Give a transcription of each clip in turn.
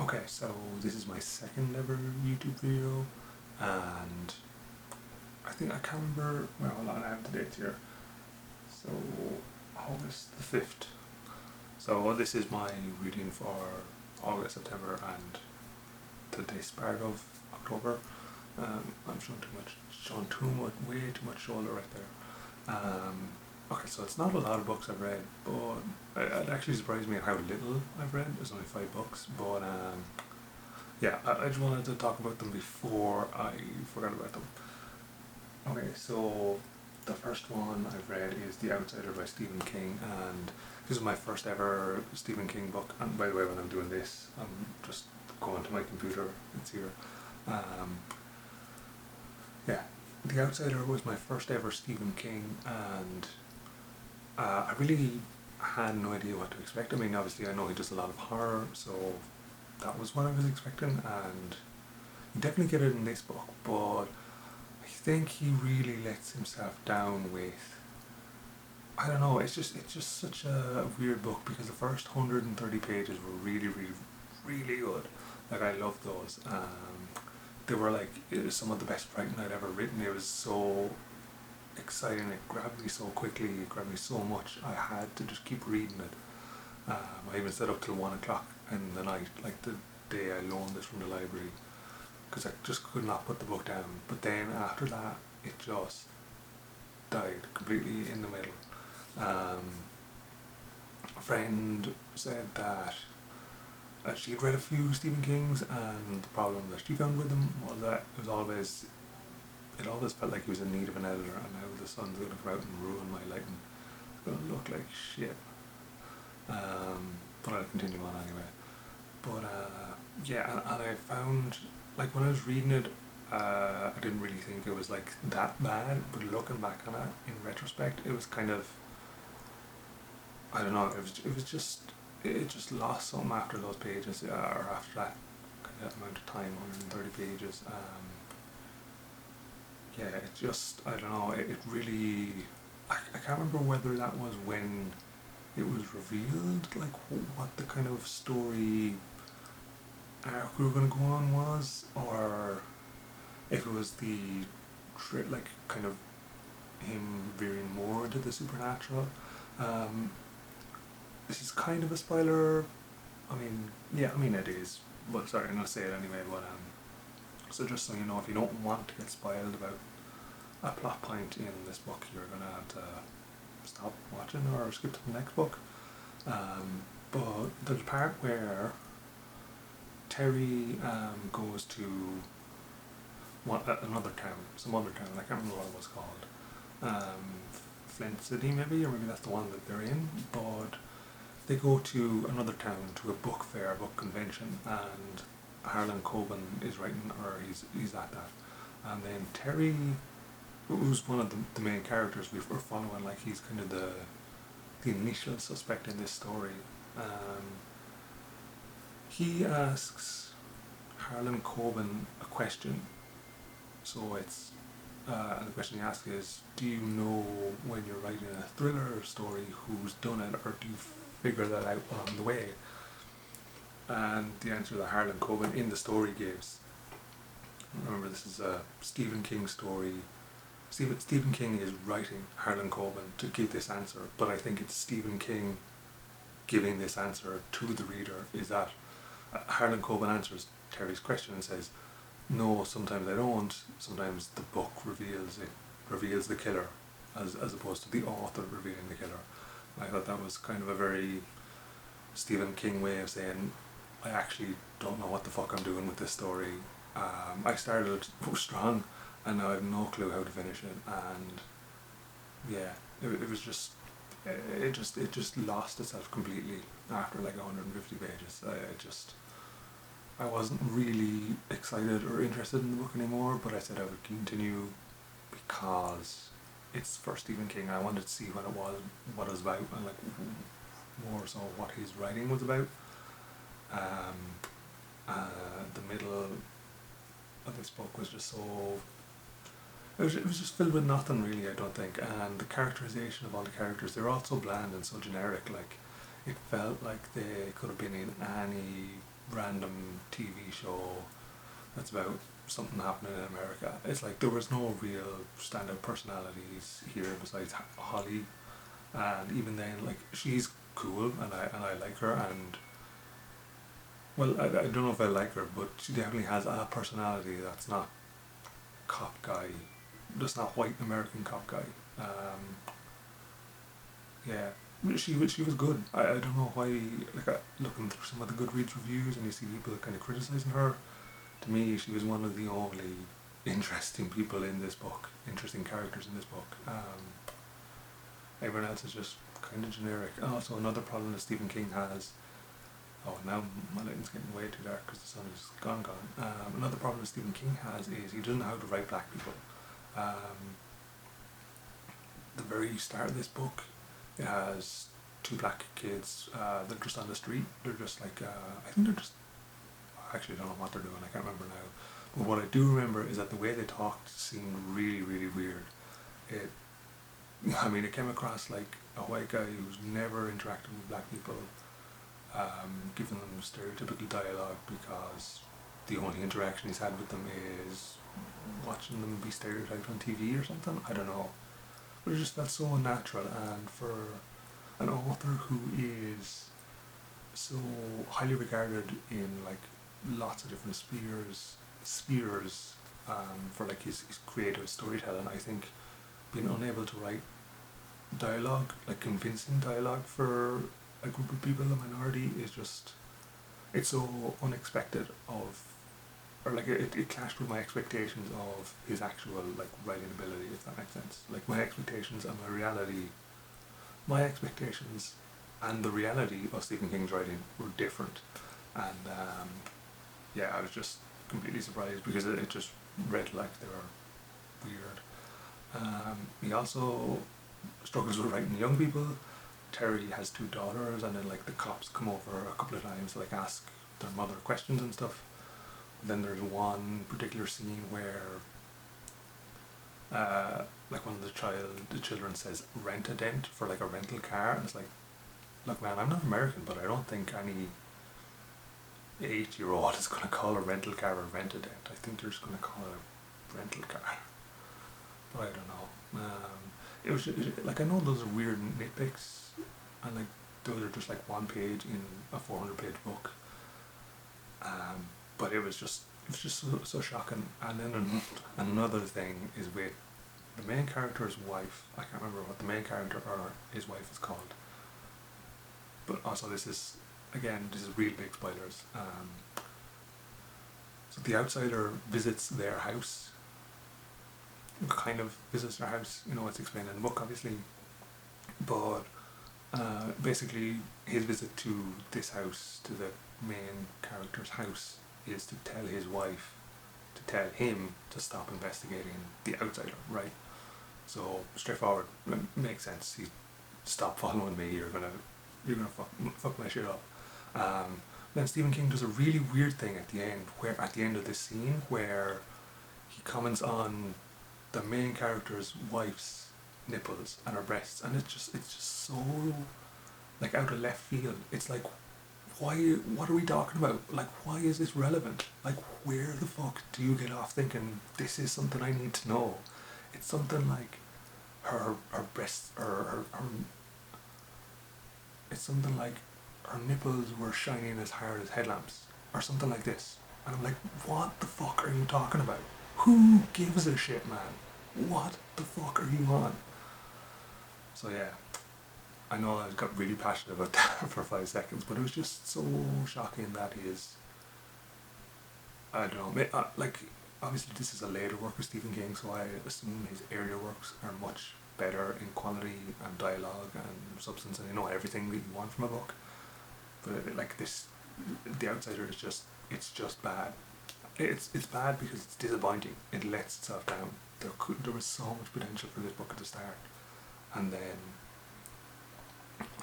Okay, so this is my second ever YouTube video, and I think I can't remember, well, hold on, I have the dates here. So, August the 5th. So this is my reading for August, September, and the start of October. I'm showing way too much shoulder right there. Okay, so it's not a lot of books I've read, but it actually surprised me at how little I've read. There's only 5 books, but yeah, I just wanted to talk about them before I forgot about them. Okay, so the first one I've read is The Outsider by Stephen King, and this is my first ever Stephen King book. And by the way, when I'm doing this, I'm just going to my computer. It's here. Yeah, The Outsider was my first ever Stephen King, and I really had no idea what to expect. I mean, obviously I know he does a lot of horror, so that was what I was expecting, and you definitely get it in this book, but I think he really lets himself down with, I don't know, it's just such a weird book, because the first 130 pages were really good. Like, I loved those. They were like, it was some of the best writing I'd ever written. It was so exciting, it grabbed me so quickly, it grabbed me so much, I had to just keep reading it. I even stayed up till 1 o'clock in the night, like the day I loaned this from the library, because I just could not put the book down. But then after that, it just died completely in the middle. A friend said that she had read a few Stephen Kings, and the problem that she found with them was that it always felt like he was in need of an editor, and now the sun's going to come out and ruin my lighting. It's going to look like shit. But I'll continue on anyway. But yeah, and I found, like, when I was reading it, I didn't really think it was like that bad, but looking back on it in retrospect, it was kind of, I don't know, it just lost something after those pages, or after that kind of amount of time, 130 pages. Yeah, it just, I don't know, it really, I can't remember whether that was when it was revealed, like what the kind of story arc we were going to go on was, or if it was the, like, kind of him veering more into the supernatural. This is kind of a spoiler. I mean, yeah, I mean it is, but sorry, I'm going to say it anyway, but so just so you know, if you don't want to get spoiled about a plot point in this book, you're going to have to stop watching or skip to the next book. But there's a part where Terry goes to another town, some other town, I can't remember what it was called. Flint City maybe, or maybe that's the one that they're in, but they go to another town to a book fair, a book convention, and Harlan Coben is writing, or he's at that. And then Terry, who's one of the main characters we're following, like he's kind of the initial suspect in this story. He asks Harlan Coben a question. So it's, and the question he asks is, do you know when you're writing a thriller story who's done it, or do you figure that out along the way? And the answer that Harlan Coben in the story gives, remember this is a Stephen King story, Stephen King is writing Harlan Coben to give this answer, but I think it's Stephen King giving this answer to the reader, is that Harlan Coben answers Terry's question and says, no, sometimes I don't, sometimes the book reveals the killer, as opposed to the author revealing the killer. I thought that was kind of a very Stephen King way of saying, I actually don't know what the fuck I'm doing with this story. I started strong, and now I have no clue how to finish it, and yeah, it was just, it just lost itself completely after like 150 pages. I wasn't really excited or interested in the book anymore, but I said I would continue because it's for Stephen King. I wanted to see what it was about, and like more so what his writing was about. The middle of this book was just so, it was just filled with nothing really, I don't think, and the characterization of all the characters, they're all so bland and so generic. Like, it felt like they could have been in any random TV show that's about something happening in America. It's like there was no real standout personalities here besides Holly, and even then, like she's cool, and I like her, and well, I don't know if I like her, but she definitely has a personality that's not cop guy, just not white American cop guy. Yeah, she was good. I don't know why. Like looking through some of the Goodreads reviews, and you see people kind of criticizing her. To me, she was one of the only interesting people in this book, interesting characters in this book. Everyone else is just kind of generic. And also another problem that Stephen King has. Oh, now my lighting's getting way too dark because the sun is gone. Another problem that Stephen King has is he doesn't know how to write black people. The very start of this book, it has two black kids. They're just on the street. They're just like I think they're just. I actually don't know what they're doing. I can't remember now. But what I do remember is that the way they talked seemed really, really weird. It, I mean, it came across like a white guy who's never interacted with black people, giving them stereotypical dialogue because the only interaction he's had with them is watching them be stereotyped on TV or something. I don't know. But it just felt so unnatural, and for an author who is so highly regarded in like lots of different spheres for like his creative storytelling, I think being unable to write dialogue, like convincing dialogue for a group of people, a minority, is just, it's so unexpected of, or like it clashed with my expectations of his actual like writing ability, if that makes sense. Like my expectations and my expectations and the reality of Stephen King's writing were different, and yeah, I was just completely surprised because it just read like they were weird. He also struggles with writing young people. Terry has two daughters, and then like the cops come over a couple of times to like ask their mother questions and stuff. Then there's one particular scene where like one of the children says rent a dent for like a rental car, and it's like, look man, I'm not American, but I don't think any 8-year-old is going to call a rental car a rent a dent. I think they're just going to call it a rental car, but I don't know. It was like, I know those are weird nitpicks, and like those are just like one page in a 400-page book, but it was just so shocking. And then another thing is with the main character's wife. I can't remember what the main character or his wife is called, but also this is real big spoilers. So the outsider visits their house, kind of visits their house, it's explained in the book obviously, but basically his visit to this house, to the main character's house, is to tell his wife, to tell him to stop investigating the outsider, right? So straightforward, makes sense. He, stop following me, you're gonna fuck my shit up. Then Stephen King does a really weird thing at the end of this scene where he comments on the main character's wife's nipples and her breasts, and it's just so like out of left field. It's like, what are we talking about? Like, why is this relevant? Like, where the fuck do you get off thinking this is something I need to know? It's something like her breasts, or her it's something like her nipples were shining as hard as headlamps, or something like this. And I'm like, what the fuck are you talking about? Who gives a shit, man? What the fuck are you on? So yeah, I know I got really passionate about that for 5 seconds, but it was just so shocking that he is, I don't know, like, obviously this is a later work of Stephen King, so I assume his earlier works are much better in quality and dialogue and substance, and everything that you want from a book. But like this, The Outsider is just, it's just bad. It's bad because it's disappointing. It lets itself down. There was so much potential for this book at the start, and then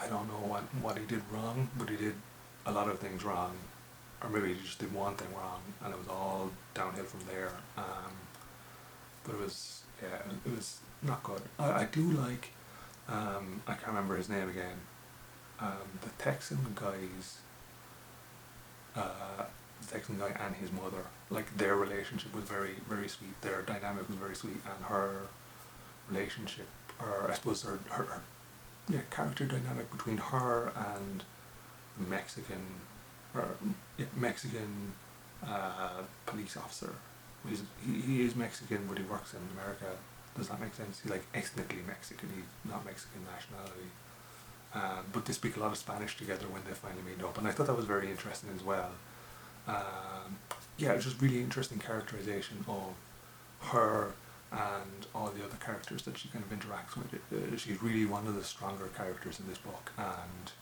I don't know what he did wrong, but he did a lot of things wrong, or maybe he just did one thing wrong, and it was all downhill from there. But it was not good. I do like, I can't remember his name again, the Texan guy's the Texan guy and his mother, like their relationship was very, very sweet. Their dynamic was very sweet, and her relationship, or I suppose her yeah, character dynamic between her and the Mexican, or yeah, Mexican police officer. He is Mexican, but he works in America. Does that make sense? He's like ethnically Mexican. He's not Mexican nationality. But they speak a lot of Spanish together when they finally meet up, and I thought that was very interesting as well. Yeah, it was just really interesting characterization of her and all the other characters that she kind of interacts with. She's really one of the stronger characters in this book, and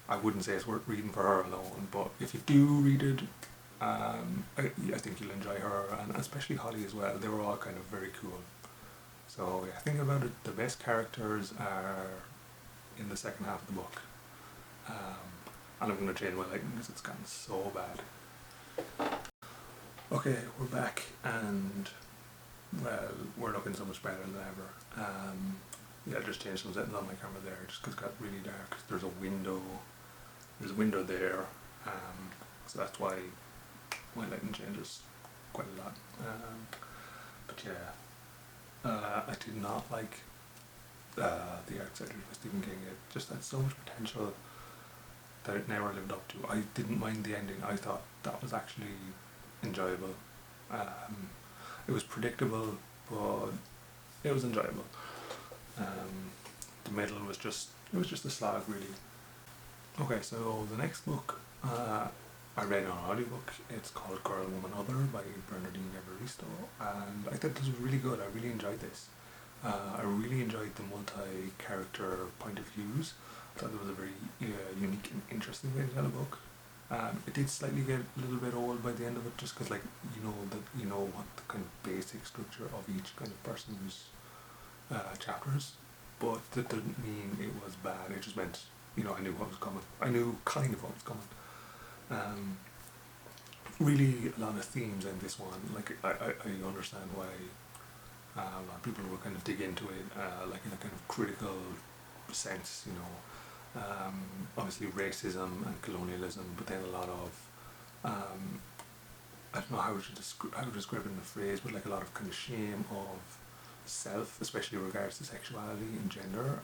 I wouldn't say it's worth reading for her alone, but if you do read it, I think you'll enjoy her, and especially Holly as well. They were all kind of very cool. So yeah, think about it, the best characters are in the second half of the book. And I'm going to change my lighting because it's gotten so bad. Okay, we're back, and well, we're looking so much better than ever. Yeah, I just changed some settings on my camera there just because it got really dark. There's a window there, so that's why my lighting changes quite a lot. But yeah, I did not like The Outsiders by Stephen King. It just had so much potential that it never lived up to. I didn't mind the ending. I thought that was actually enjoyable. It was predictable, but it was enjoyable. The middle was just a slog, really. Okay, so the next book I read on audiobook. It's called Girl, Woman, Other by Bernardine Evaristo, and I thought this was really good. I really enjoyed this. I really enjoyed the multi-character point of views. I thought it was a very unique and interesting way to tell a book. It did slightly get a little bit old by the end of it, just because, like, you know what the kind of basic structure of each kind of person's chapters, but that didn't mean it was bad. It just meant, I knew what was coming. I knew kind of what was coming. Really, a lot of themes in this one. Like, I understand why a lot of people will kind of dig into it, like in a kind of critical sense, obviously racism and colonialism, but then a lot of, I don't know how to describe it in a phrase, but like a lot of kind of shame of self, especially in regards to sexuality and gender,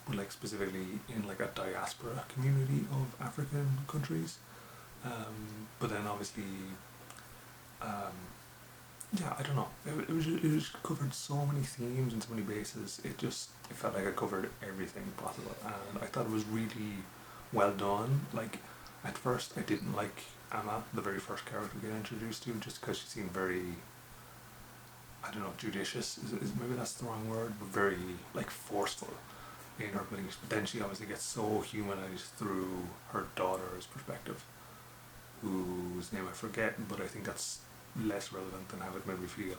but like specifically in like a diaspora community of African countries, but then obviously, yeah, I don't know. It was covered so many themes and so many bases. It felt like it covered everything possible, and I thought it was really well done. Like, at first I didn't like Emma, the very first character we get introduced to, just because she seemed very, I don't know, judicious. Is maybe that's the wrong word, but very like forceful in her beliefs. But then she obviously gets so humanized through her daughter's perspective, whose name I forget, but I think that's less relevant than how it made me feel.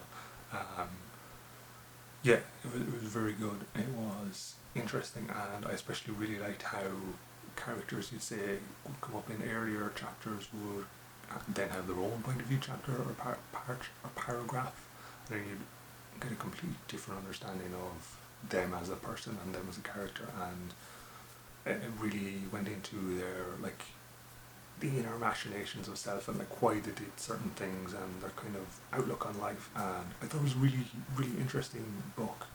Yeah, it was very good. It was interesting, and I especially really liked how characters you'd say would come up in earlier chapters would then have their own point of view chapter or paragraph, and then you'd get a completely different understanding of them as a person and them as a character, and it really went into their, like, the inner machinations of self and like why they did certain things and their kind of outlook on life. And I thought it was a really, really interesting book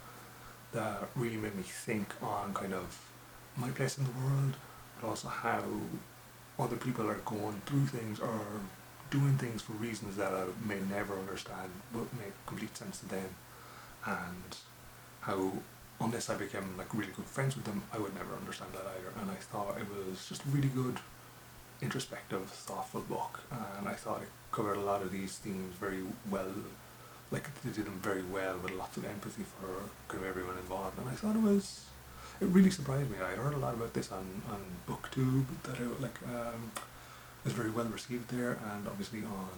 that really made me think on kind of my place in the world, but also how other people are going through things or doing things for reasons that I may never understand but make complete sense to them, and how unless I became like really good friends with them I would never understand that either. And I thought it was just really good, introspective, thoughtful book, and I thought it covered a lot of these themes very well. Like, they did them very well with lots of empathy for kind of everyone involved, and I thought it really surprised me. I heard a lot about this on BookTube, that it was very well received there, and obviously on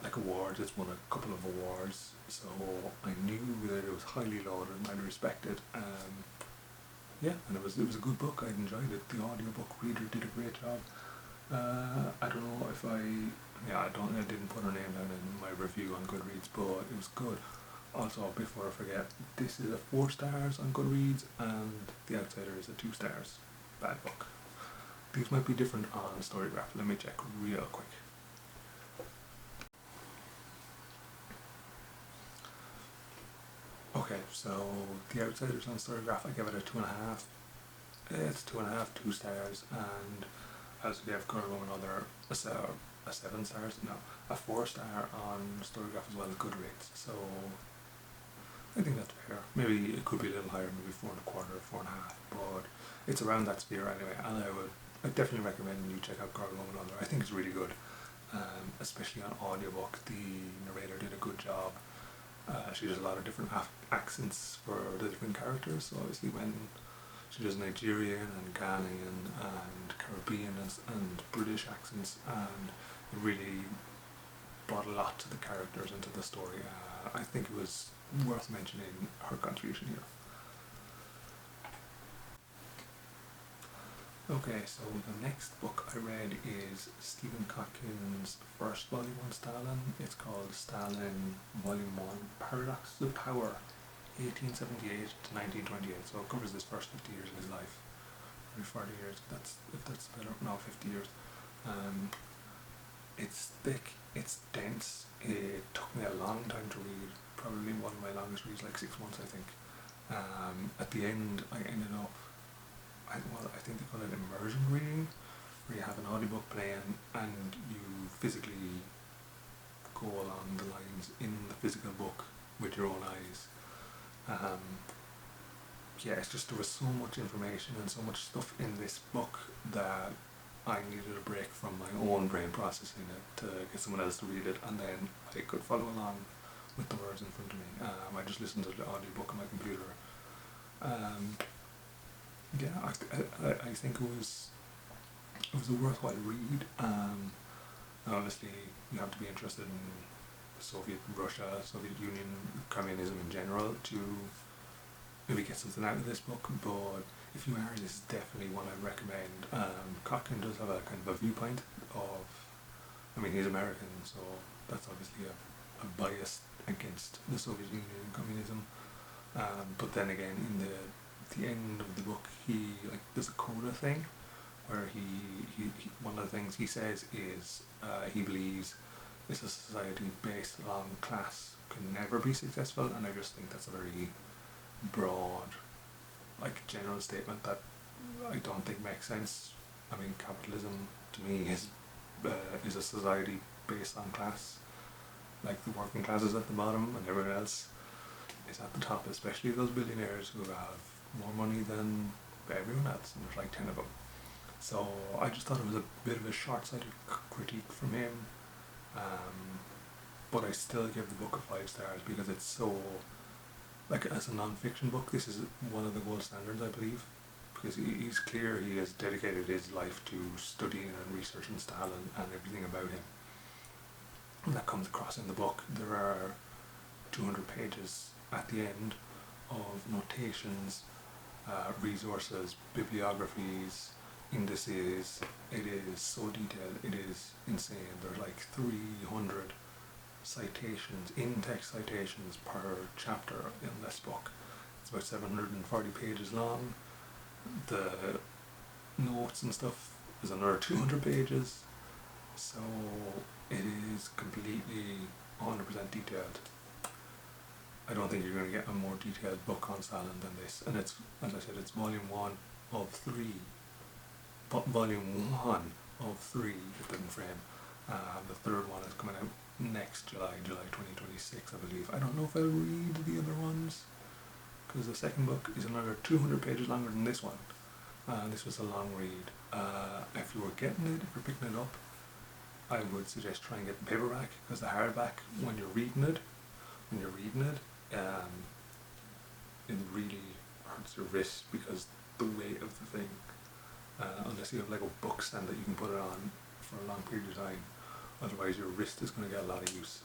like awards, it's won a couple of awards, so I knew that it was highly lauded and highly respected. Yeah, and it was a good book. I enjoyed it. The audiobook reader did a great job. I don't know if I didn't put her name down in my review on Goodreads, but it was good. Also, before I forget, this is a 4 stars on Goodreads, and The Outsider is a 2 stars. Bad book. these might be different on Storygraph. Let me check real quick. Okay, so The Outsiders on Storygraph, I give it a 2.5. It's 2.5, 2 stars, and I also gave Girl, Woman, Other a 7 stars. No, a 4 star on Storygraph as well as Goodreads. So I think that's fair. Maybe it could be a little higher, maybe 4.25 or 4.5, but it's around that sphere anyway. And I definitely recommend you check out Girl, Woman, Other. I think it's really good, especially on audiobook. The narrator did a good job. She does a lot of different accents for the different characters. So obviously when she does Nigerian and Ghanaian and Caribbean and British accents, and it really brought a lot to the characters and to the story. I think it was worth mentioning her contribution here. Okay, so the next book I read is Stephen Kotkin's first volume on Stalin. It's called Stalin Volume 1, Paradoxes of Power, 1878 to 1928. So it covers his first 50 years of his life. Maybe 40 years, if that's better. No, 50 years. It's thick, it's dense. It took me a long time to read, probably one of my longest reads, like 6 months I think. At the end I ended up, I think they call it immersion reading, where you have an audiobook playing and you physically go along the lines in the physical book with your own eyes. Yeah, it's just there was so much information and so much stuff in this book that I needed a break from my own brain processing it to get someone else to read it, and then I could follow along with the words in front of me. I just listened to the audiobook on my computer. Yeah, I think it was a worthwhile read. Obviously, you have to be interested in Soviet Russia, Soviet Union, communism in general to maybe get something out of this book, but if you are, this is definitely one I recommend. Kotkin does have a kind of a viewpoint of, I mean, he's American, so that's obviously a bias against the Soviet Union and communism. But then again, in the end of the book, he there's a coda thing where he one of the things he says is he believes it's a society based on class can never be successful, and I just think that's a very broad, general statement that I don't think makes sense. I mean, capitalism to me is a society based on class. Like the working class is at the bottom and everyone else is at the top, especially those billionaires who have more money than everyone else, and there's like 10 of them. So I just thought it was a bit of a short-sighted critique from him, but I still give the book a 5 stars because it's so, as a non-fiction book, this is one of the gold standards, I believe, because he's clear he has dedicated his life to studying and researching Stalin and everything about him. And that comes across in the book. There are 200 pages at the end of notations, resources, bibliographies, indices. It is so detailed, it is insane. There's 300 citations, in-text citations per chapter in this book. It's about 740 pages long. The notes and stuff is another 200 pages. So it is completely 100% detailed. I don't think you're going to get a more detailed book on Stalin than this. And it's, as I said, it's volume 1 of 3. Volume 1 of 3 within frame. The third one is coming out next July 2026, I believe. I don't know if I'll read the other ones, because the second book is another 200 pages longer than this one. This was a long read. If you were getting it, if you're picking it up, I would suggest trying to get the paperback, because the hardback, when you're reading it, it really hurts your wrist because the weight of the thing. Unless you have a book stand that you can put it on for a long period of time, otherwise your wrist is going to get a lot of use.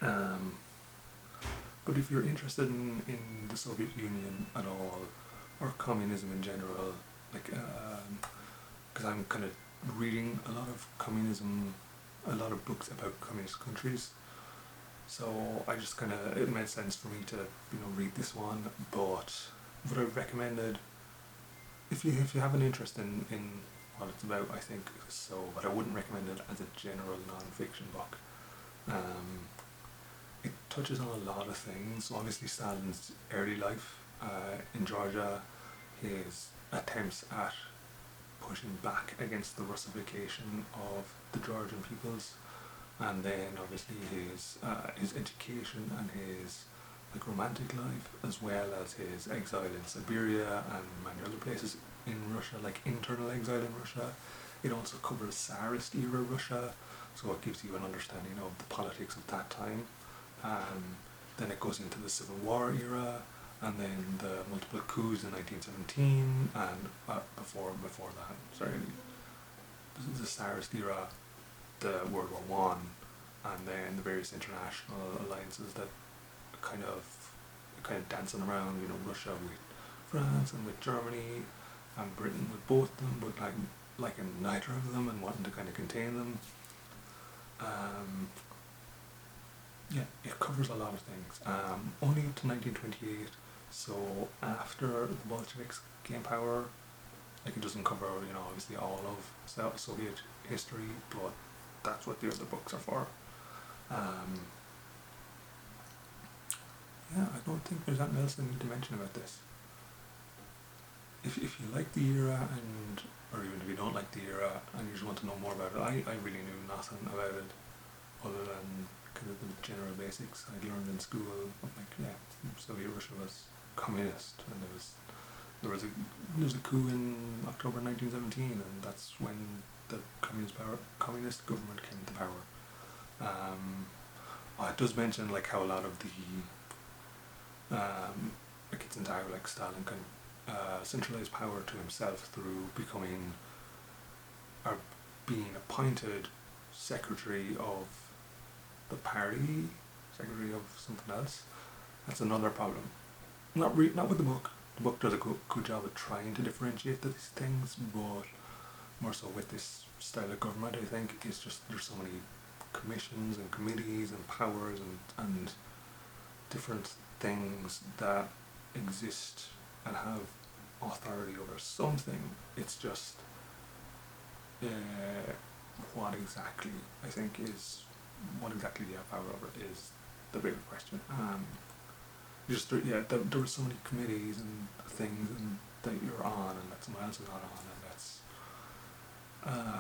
But if you're interested in the Soviet Union at all, or communism in general, because I'm kind of reading a lot of communism, a lot of books about communist countries, so I just it made sense for me to read this one. But would I recommend it? If you have an interest in what it's about, I think. So, but I wouldn't recommend it as a general non-fiction book. Um, it touches on a lot of things. So obviously Stalin's early life in Georgia, his attempts at pushing back against the Russification of the Georgian peoples, and then obviously his education and his like romantic life, as well as his exile in Siberia and many other places in Russia, like internal exile in Russia. It also covers Tsarist era Russia, so it gives you an understanding of the politics of that time. Then it goes into the Civil War era, and then the multiple coups in 1917, and before that, sorry, the Tsarist era, the World War One, and then the various international alliances that kind of dancing around, Russia with France and with Germany and Britain with both of them, but like in neither of them, and wanting to kind of contain them. Yeah, it covers a lot of things. Only up to 1928, so after the Bolsheviks gained power, like it doesn't cover, obviously all of Soviet history, but that's what the other books are for. Yeah, I don't think there's anything else I need to mention about this. If you like the era, or even if you don't like the era and you just want to know more about it, I really knew nothing about it other than kind of the general basics I learned in school. Soviet Russia was communist, and there was a coup in October 1917, and that's when the communist government came to power. It does mention like how a lot of the it's entirely like Stalin can centralize power to himself through becoming or being appointed secretary of the party, secretary of something else. That's another problem. Not with the book. The book does a good job of trying to differentiate these things, but more so with this style of government, I think it's just there's so many commissions and committees and powers and different things that exist and have authority over something. It's just what exactly they have power over is the bigger question. There were so many committees and things that you're on and that someone else is not on,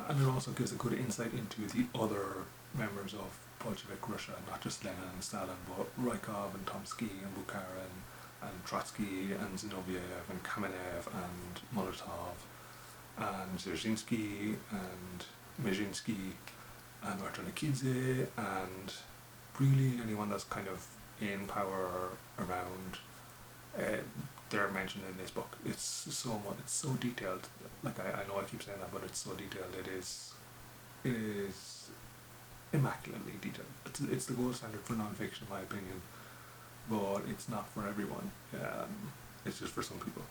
and it also gives a good insight into the other members of Bolshevik Russia, not just Lenin and Stalin, but Rykov and Tomsky and Bukharin and Trotsky and Zinoviev and Kamenev and Molotov and Dzerzhinsky and Mezhinsky and Orjonikidze, and really anyone that's kind of in power around, they're mentioned in this book. It's so detailed. Like I know I keep saying that, but it's so detailed. It is immaculately detailed. It's the gold standard for non-fiction, in my opinion, but it's not for everyone. It's just for some people.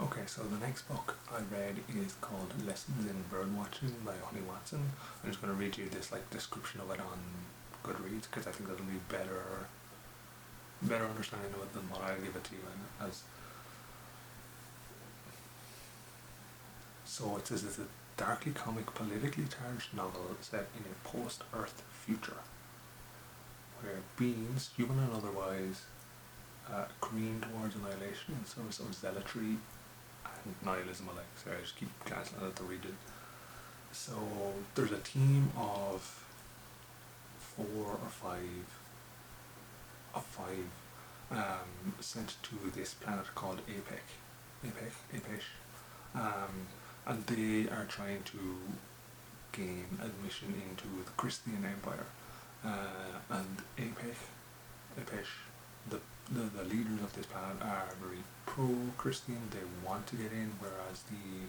Okay, so the next book I read is called Lessons in Birdwatching by Honey Watson. I'm just going to read you this description of it on Goodreads, because I think that'll be better understanding of it than what I'll give it to you as. So it says it's a darkly comic, politically charged novel set in a post-Earth future, where beings, human and otherwise, careen towards annihilation in service of zealotry and nihilism alike. Sorry, I just keep glancing at it to read it. So there's a team of 4 or 5 sent to this planet called Apex, and they are trying to gain admission into the Christian Empire, and Apex, the leaders of this planet are very pro-Christian. They want to get in, whereas the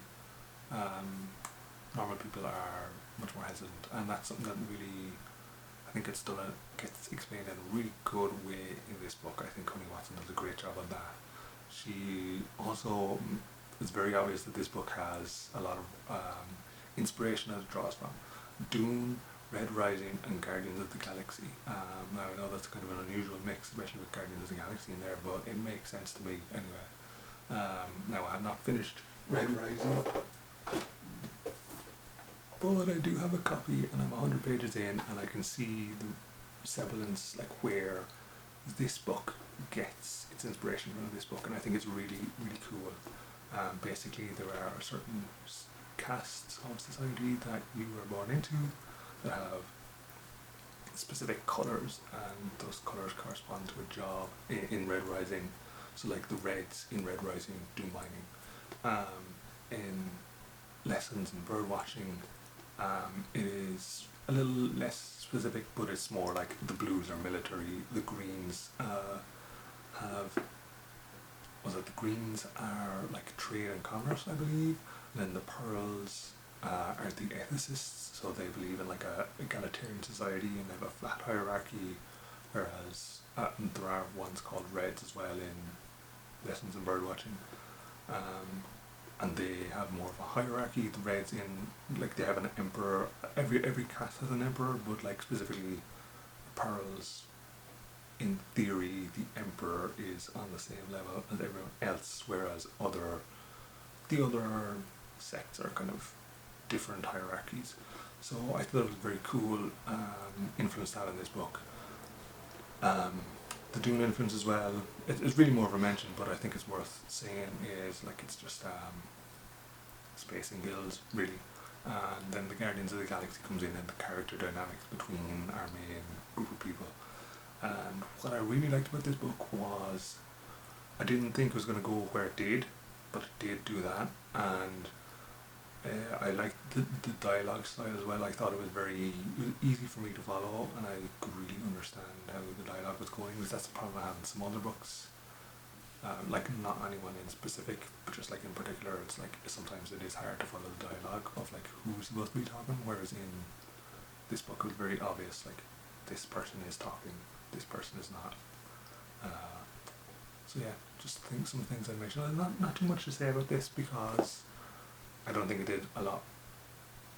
normal people are much more hesitant, and that's something that really, I think gets explained in a really good way in this book. I think Honey Watson does a great job of that. She also, it's very obvious that this book has a lot of inspiration that it draws from. Dune, Red Rising and Guardians of the Galaxy. Now I know that's kind of an unusual mix, especially with Guardians of the Galaxy in there, but it makes sense to me anyway. Now I have not finished Red Rising, but I do have a copy and I'm 100 pages in and I can see the resemblance, like where this book gets its inspiration from this book, and I think it's really, really cool. Basically, there are certain castes of society that you are born into that have specific colours, and those colours correspond to a job in Red Rising. So, like the Reds in Red Rising do mining. In lessons in bird watching, it is a little less specific, but it's more like the blues are military, the greens have, the greens are like trade and commerce, I believe, and then the pearls are the ethicists, so they believe in like a egalitarian society and they have a flat hierarchy, whereas there are ones called reds as well in lessons in bird watching. And they have more of a hierarchy. The Reds in, like, they have an emperor. Every caste has an emperor, but like specifically, Pearls, in theory, the emperor is on the same level as everyone else, whereas the other sects are kind of different hierarchies. So I thought it was very cool. Influence that in this book. The Dune influence as well. It's really more of a mention, but I think it's worth saying is like it's just Space and Guilds really, and then the Guardians of the Galaxy comes in and the character dynamics between our main group of people. And what I really liked about this book was I didn't think it was going to go where it did, but it did do that, and I liked the dialogue style as well. I thought it was easy for me to follow, and I could really understand how the dialogue was going, because that's the problem I have in some other books. Like not anyone in specific, but just like in particular, it's like sometimes it is hard to follow the dialogue of like who's supposed to be talking, whereas in this book it was very obvious, like this person is talking, this person is not. So yeah, just think some things I mentioned. Not too much to say about this because I don't think it did a lot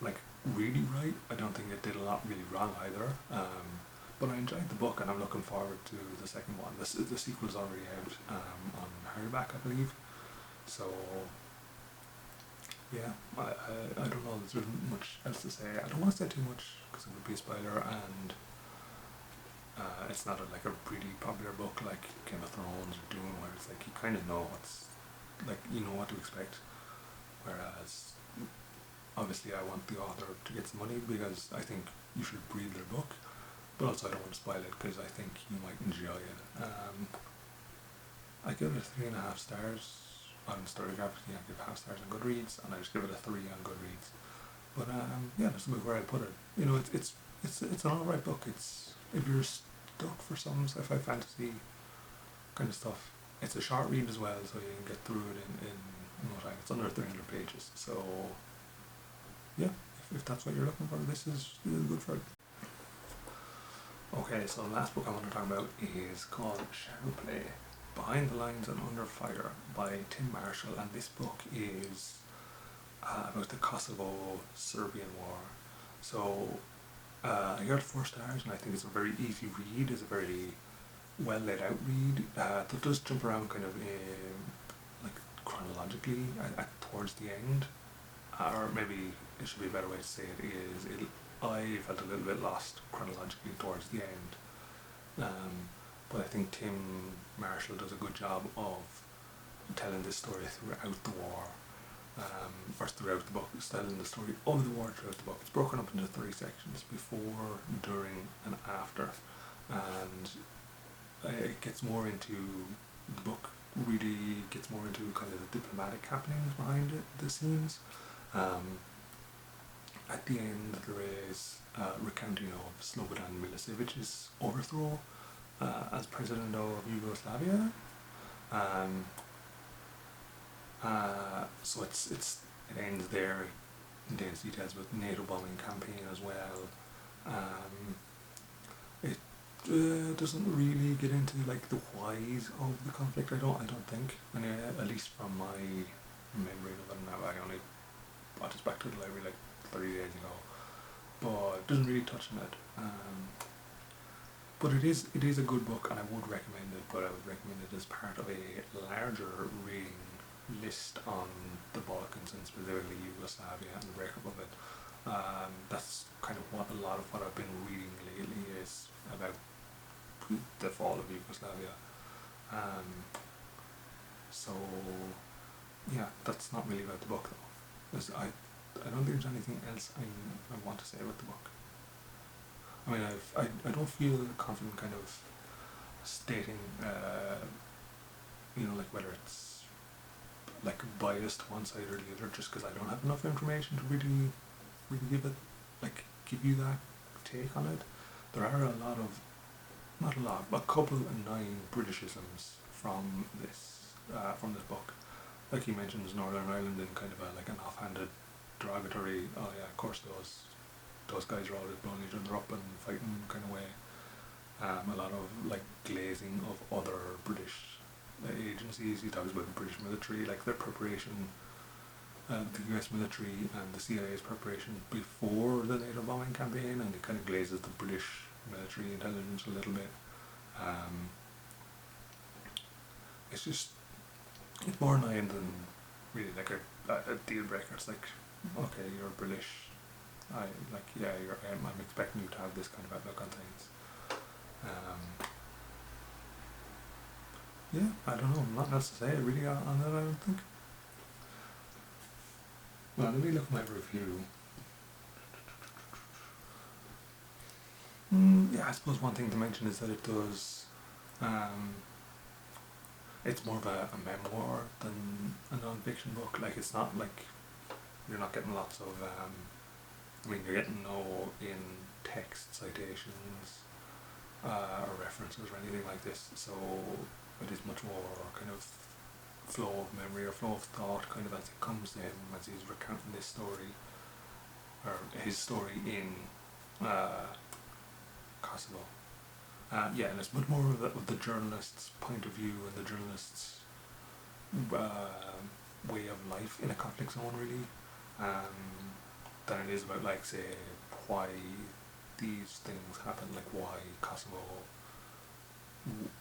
like really right. I don't think it did a lot really wrong either. But I enjoyed the book and I'm looking forward to the second one. The sequel's already out on hardback, I believe. So yeah, I don't know. There's much else to say. I don't want to say too much because it would be a spoiler, and it's not like a really popular book like Game of Thrones or Dune, where it's like you kind of know what's like you know what to expect. Whereas obviously I want the author to get some money because I think you should read their book, but also I don't want to spoil it because I think you might enjoy it. I give it 3.5 stars on Storygraphy. I give 0.5 stars on Goodreads, and I just give it a 3 on Goodreads. But yeah, that's about where I put it. You know, it's an alright book. It's if you're stuck for some sci-fi fantasy kind of stuff. It's a short read as well, so you can get through it in no time. It's under 300 pages, so yeah, if that's what you're looking for, this is good for it. Okay, so the last book I want to talk about is called Shadow Play, Behind the Lines and Under Fire by Tim Marshall, and this book is about the Kosovo-Serbian War. So I got 4 stars, and I think it's a very easy read. It's a very well laid out read. That does jump around kind of like chronologically towards the end, or maybe it should be a better way to say it is I felt a little bit lost chronologically towards the end, but I think Tim Marshall does a good job of telling this story throughout the war, or throughout the book. It's telling the story of the war throughout the book. It's broken up into 3 sections: before, during, and after, and it gets more into the book. Really gets more into kind of the diplomatic happenings behind the scenes. At the end, there is recounting of Slobodan Milosevic's overthrow as president of Yugoslavia. So it ends there. It contains details about the NATO bombing campaign as well. It doesn't really get into like the whys of the conflict. I don't think, and at least from my memory of it now, I only brought this back to the library like 30 days ago, but it doesn't really touch on it. But it is a good book, and I would recommend it. But I would recommend it as part of a larger reading list on the Balkans and specifically Yugoslavia and the breakup of it. That's kind of what a lot of what I've been reading lately is about the fall of Yugoslavia. Um, so yeah, that's not really about the book though. I don't think there's anything else I want to say about the book. I mean, I don't feel confident kind of stating, like whether it's like biased to one side or the other, just because I don't have enough information to really give you that take on it. There are a lot of, not a lot, but a couple of annoying Britishisms from this book. Like he mentions Northern Ireland in kind of like an offhanded, derogatory. Oh yeah, of course those guys are always blowing each other up and fighting kind of way. A lot of like glazing of other British agencies. He talks about the British military, like their preparation, the US military and the CIA's preparation before the NATO bombing campaign, and it kind of glazes the British military intelligence a little bit. It's more annoying than really like a deal breaker. It's like, okay, you're British. I'm expecting you to have this kind of outlook on things. Yeah, I don't know. Not else to say really on that. I don't think. Well, let me look at my review. Yeah, I suppose one thing to mention is that it does. It's more of a memoir than a non-fiction book. Like, it's not like you're not getting lots of. You're getting no in-text citations or references or anything like this. So it is much more kind of flow of memory or flow of thought, kind of as it comes to him as he's recounting this story or his story in Kosovo. And it's much more of the journalist's point of view and the journalist's way of life in a conflict zone, really, than it is about, like, say, why these things happen, like why Kosovo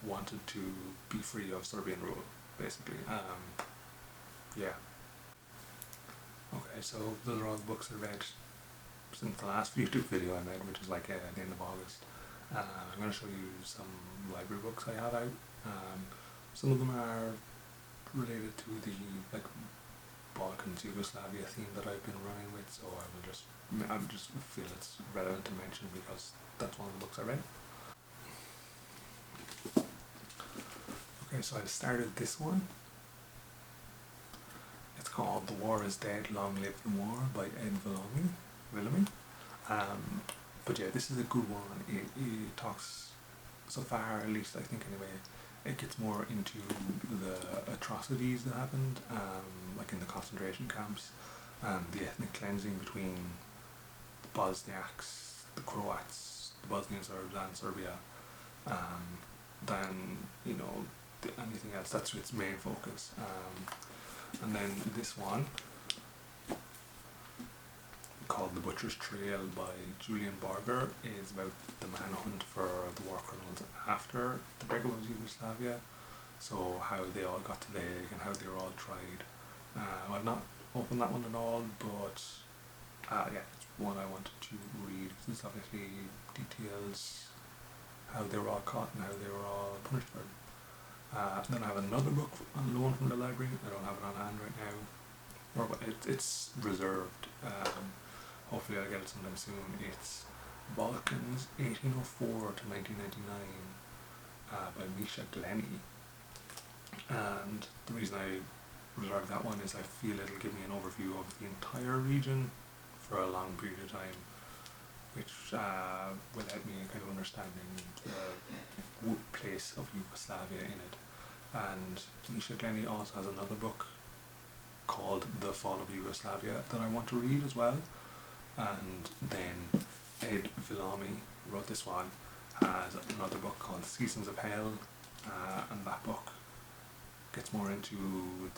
wanted to be free of Serbian rule, basically. Yeah. Okay, so those are all the books I read since the last YouTube video I made, which is like at the end of August. I'm going to show you some library books I have out. Some of them are related to the Balkans, Yugoslavia theme that I've been running with, so I just feel it's relevant to mention because that's one of the books I read. Okay, so I started this one. It's called The War is Dead, Long Live the War by Ed Villamy. But yeah, this is a good one. It talks, so far at least I think anyway, it gets more into the atrocities that happened, like in the concentration camps, and the ethnic cleansing between the Bosniaks, the Croats, the Bosnian Serbs and Serbia, than, anything else. That's its main focus. And then this one, called The Butcher's Trail by Julian Barger, is about the manhunt for the war criminals after the breakup of Yugoslavia. So how they all got to The Hague and how they were all tried. I've not opened that one at all, but it's one I wanted to read because it obviously details how they were all caught and how they were all punished for it. Then I have another book on loan from the library. I don't have it on hand right now, or it's reserved. Hopefully I'll get it sometime soon. It's Balkans 1804 to 1999 by Misha Glenny. And the reason I reserved that one is I feel it'll give me an overview of the entire region for a long period of time, which will help me in kind of understanding the place of Yugoslavia in it. And Misha Glenny also has another book called The Fall of Yugoslavia that I want to read as well. And then Ed Villamy wrote this one, has another book called Seasons of Hell, and that book gets more into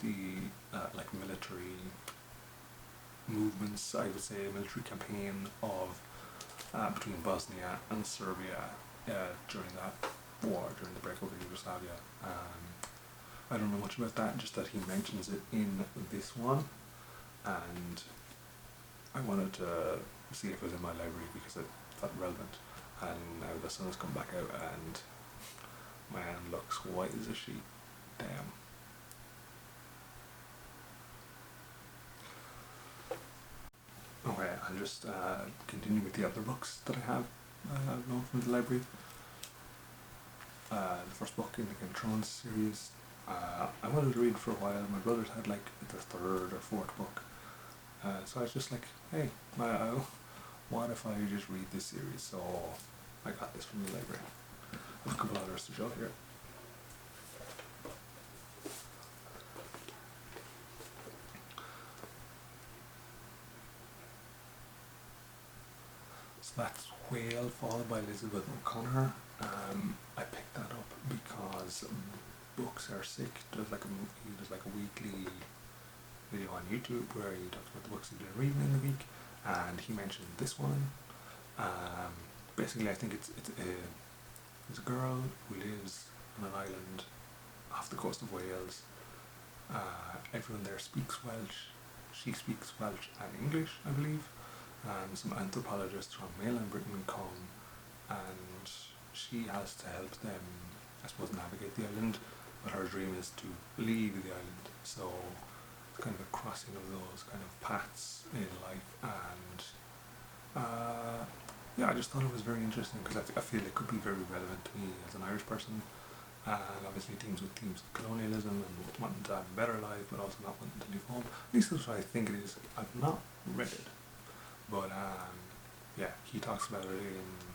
the military movements, I would say, military campaign of between Bosnia and Serbia during that war, during the breakup of Yugoslavia. I don't know much about that, just that he mentions it in this one, and I wanted to see if it was in my library because it felt relevant. And now the sun has come back out and my hand looks white as a sheet. Damn. Okay, I'll just continue with the other books that I have known from the library. The first book in the Game of Thrones series, I wanted to read for a while. My brothers had like the third or fourth book, so I was just like, hey, what if I just read this series? So I got this from the library. I have a couple others to show here. So that's Whale Fall by Elizabeth O'Connor. I picked that up because books are sick. He does like a weekly video on YouTube where he talks about the books he's been reading in the week, and he mentioned this one. Basically, I think it's a girl who lives on an island off the coast of Wales. Everyone there speaks Welsh. She speaks Welsh and English, I believe. Some anthropologists from mainland Britain come, and she has to help them, I suppose, navigate the island, but her dream is to leave the island. So it's kind of a crossing of those kind of paths in life, and yeah, I just thought it was very interesting because I feel it could be very relevant to me as an Irish person, and obviously themes of colonialism and wanting to have a better life, but also not wanting to leave home. At least that's what I think it is. I've not read it, but yeah, he talks about it in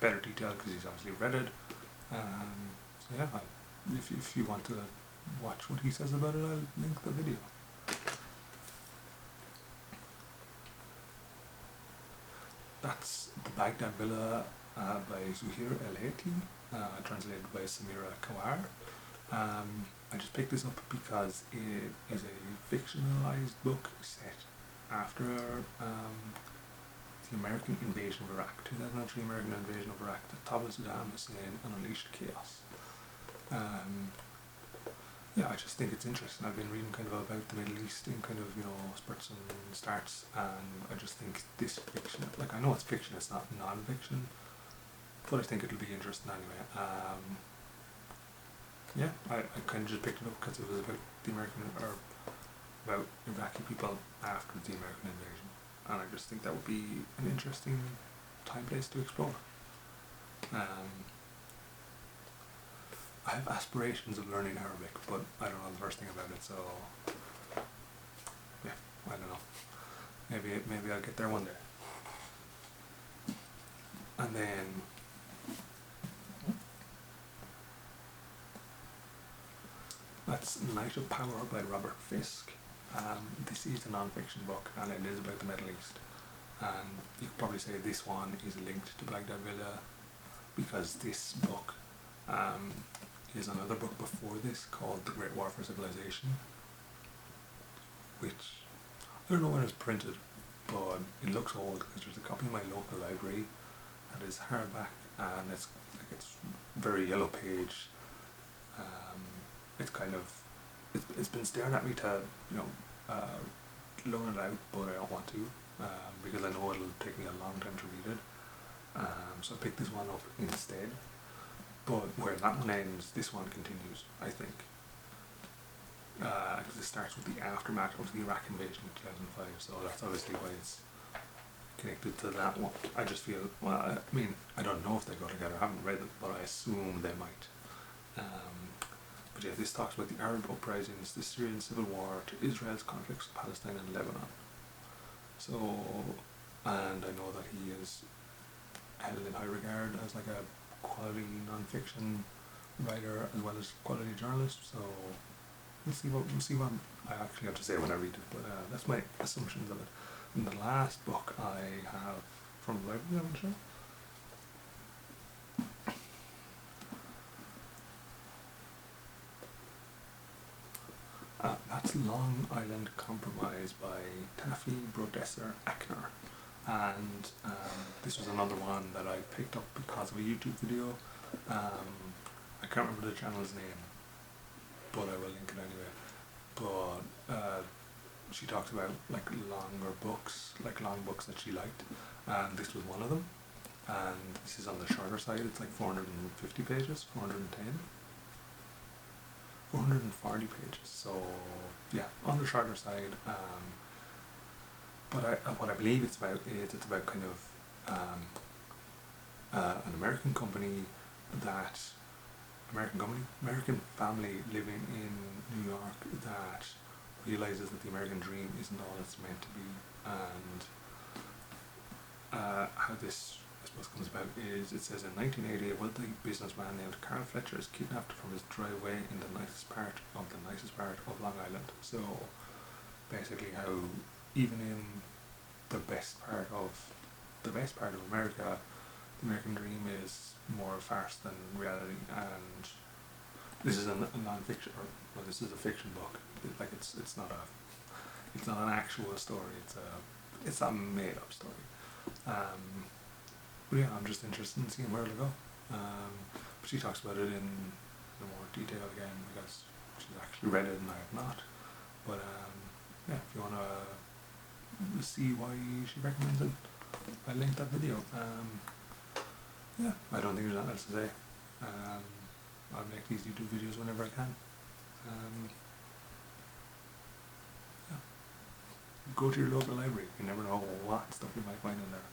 better detail because he's obviously read it. So yeah, if you want to watch what he says about it, I'll link the video. That's The Baghdad Villa by Zuhair El-Haiti, translated by Samira Kawar. I just picked this up because it is a fictionalized book set after the American invasion of Iraq, 2003 American invasion of Iraq that toppled Saddam Hussein and unleashed chaos. Yeah, I just think it's interesting. I've been reading kind of about the Middle East in kind of, spurts and starts, and I just think this fiction, like I know it's fiction, it's not non-fiction, but I think it'll be interesting anyway. Yeah, I kind of just picked it up because it was about about Iraqi people after the American invasion, and I just think that would be an interesting time place to explore. I have aspirations of learning Arabic, but I don't know the first thing about it, so yeah, I don't know. Maybe I'll get there one day. And then that's Night of Power by Robert Fisk. This is a non-fiction book, and it is about the Middle East. And you could probably say this one is linked to Baghdad Villa because this book is another book before this called The Great War for Civilization, which I don't know when it was printed, but it looks old because there's a copy in my local library that is hardback, and it's very yellow page. It's kind of it's been staring at me to loan it out, but I don't want to because I know it'll take me a long time to read it. So I picked this one up instead. But where that one ends, this one continues, I think. Because it starts with the aftermath of the Iraq invasion in 2005, so that's obviously why it's connected to that one. I just feel, well, I mean, I don't know if they go together, I haven't read it, but I assume they might. But yeah, this talks about the Arab uprisings, the Syrian civil war, to Israel's conflicts with Palestine and Lebanon. So, and I know that he is held in high regard as like a quality non-fiction writer as well as quality journalist, so we'll see what I actually have to say when I read it, but that's my assumptions of it. And the last book I have from the library, I'm sure. That's Long Island Compromise by Taffy Brodesser Ackner. And this was another one that I picked up because of a YouTube video. I can't remember the channel's name, but I will link it anyway. But she talks about like longer books, like long books that she liked, and this was one of them. And this is on the shorter side. It's like 450 pages, 410, 440 pages. So yeah, on the shorter side. But what I believe it's about is it's about kind of an American family living in New York that realizes that the American dream isn't all it's meant to be, and how this I suppose comes about is it says in 1980 a wealthy businessman named Carl Fletcher is kidnapped from his driveway in the nicest part of Long Island. So basically, how even in the best part of America, the American dream is more farce than reality. And this is a non-fiction, or well, this is a fiction book. Like it's not an actual story. It's a made up story. But yeah, I'm just interested in seeing where it'll go. But she talks about it in more detail again because she's actually read it and I have not. But yeah, if you wanna see why she recommends it, I'll link that video. Yeah, I don't think there's nothing else to say. I'll make these YouTube videos whenever I can. Yeah. Go to your local library. You never know what stuff you might find in there.